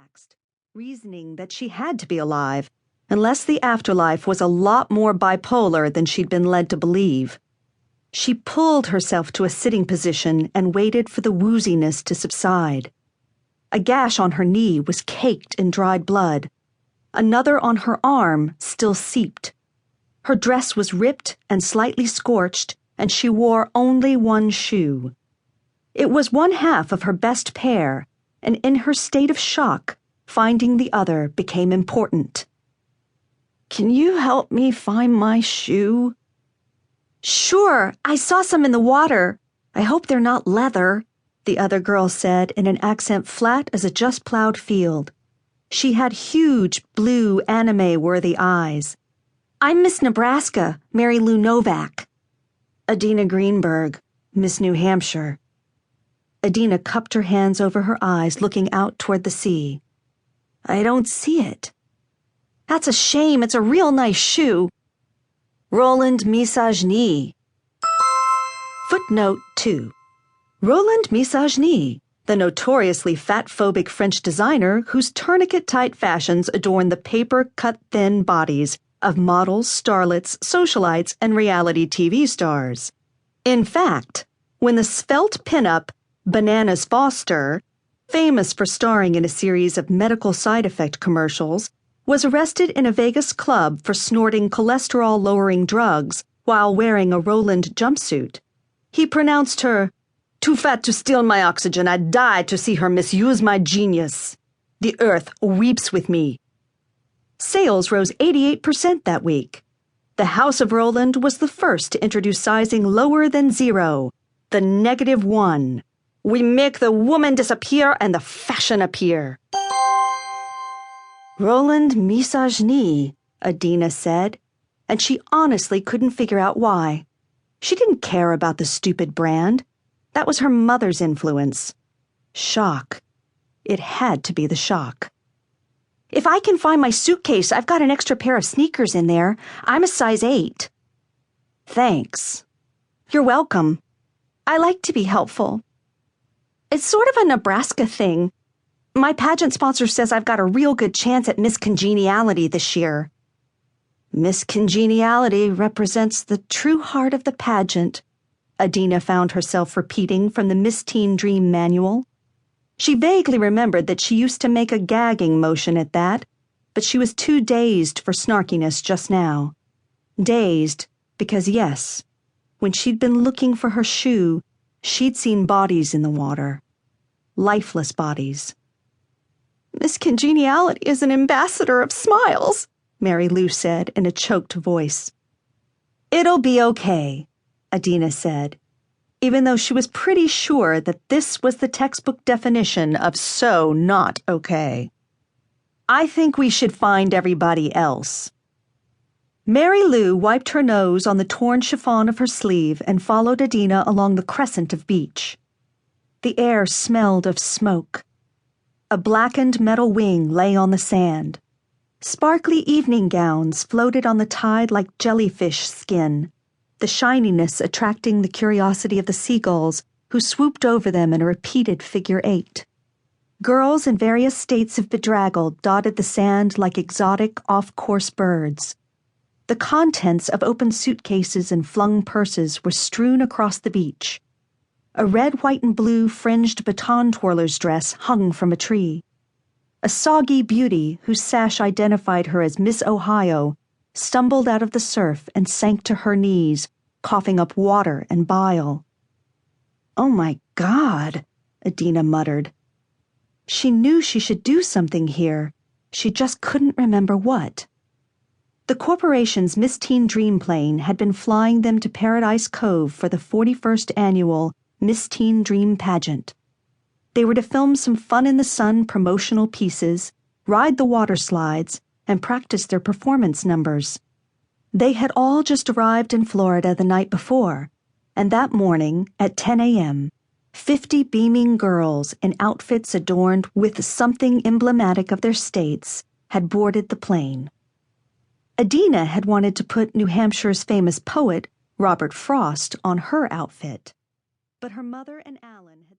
relaxed, reasoning that she had to be alive, unless the afterlife was a lot more bipolar than she'd been led to believe. She pulled herself to a sitting position and waited for the wooziness to subside. A gash on her knee was caked in dried blood. Another on her arm still seeped. Her dress was ripped and slightly scorched, and she wore only one shoe. It was one half of her best pair, and in her state of shock, finding the other became important. "Can you help me find my shoe?" "Sure, I saw some in the water. I hope they're not leather," the other girl said in an accent flat as a just-plowed field. She had huge, blue, anime-worthy eyes. "I'm Miss Nebraska, Mary Lou Novak." "Adina Greenberg, Miss New Hampshire." Adina cupped her hands over her eyes, looking out toward the sea. "I don't see it." "That's a shame. It's a real nice shoe." "Roland Misogny." Footnote 2. Roland Misogny, the notoriously fat-phobic French designer whose tourniquet-tight fashions adorn the paper-cut-thin bodies of models, starlets, socialites, and reality TV stars. In fact, when the svelte pinup Bananas Foster, famous for starring in a series of medical side effect commercials, was arrested in a Vegas club for snorting cholesterol-lowering drugs while wearing a Roland jumpsuit, he pronounced her, "Too fat to steal my oxygen. I'd die to see her misuse my genius. The earth weeps with me." Sales rose 88% that week. The House of Roland was the first to introduce sizing lower than 0, the -1. "We make the woman disappear and the fashion appear." "Roland Misogny," Adina said, and she honestly couldn't figure out why. She didn't care about the stupid brand. That was her mother's influence. Shock. It had to be the shock. "If I can find my suitcase, I've got an extra pair of sneakers in there. I'm a size 8. "Thanks." "You're welcome. I like to be helpful. It's sort of a Nebraska thing. My pageant sponsor says I've got a real good chance at Miss Congeniality this year." Miss Congeniality represents the true heart of the pageant, Adina found herself repeating from the Miss Teen Dream manual. She vaguely remembered that she used to make a gagging motion at that, but she was too dazed for snarkiness just now. Dazed because, yes, when she'd been looking for her shoe, she'd seen bodies in the water. Lifeless bodies. "Miss Congeniality is an ambassador of smiles," Mary Lou said in a choked voice. "It'll be okay," Adina said, even though she was pretty sure that this was the textbook definition of so not okay. "I think we should find everybody else." Mary Lou wiped her nose on the torn chiffon of her sleeve and followed Adina along the crescent of beach. The air smelled of smoke. A blackened metal wing lay on the sand. Sparkly evening gowns floated on the tide like jellyfish skin, the shininess attracting the curiosity of the seagulls who swooped over them in a repeated figure 8. Girls in various states of bedraggled dotted the sand like exotic, off-course birds. The contents of open suitcases and flung purses were strewn across the beach. A red, white, and blue fringed baton twirler's dress hung from a tree. A soggy beauty, whose sash identified her as Miss Ohio, stumbled out of the surf and sank to her knees, coughing up water and bile. "Oh my God," Adina muttered. She knew she should do something here. She just couldn't remember what. The corporation's Miss Teen Dream plane had been flying them to Paradise Cove for the 41st annual Miss Teen Dream pageant. They were to film some fun-in-the-sun promotional pieces, ride the water slides, and practice their performance numbers. They had all just arrived in Florida the night before, and that morning, at 10 a.m., 50 beaming girls in outfits adorned with something emblematic of their states had boarded the plane. Adina had wanted to put New Hampshire's famous poet, Robert Frost, on her outfit, but her mother and Alan had said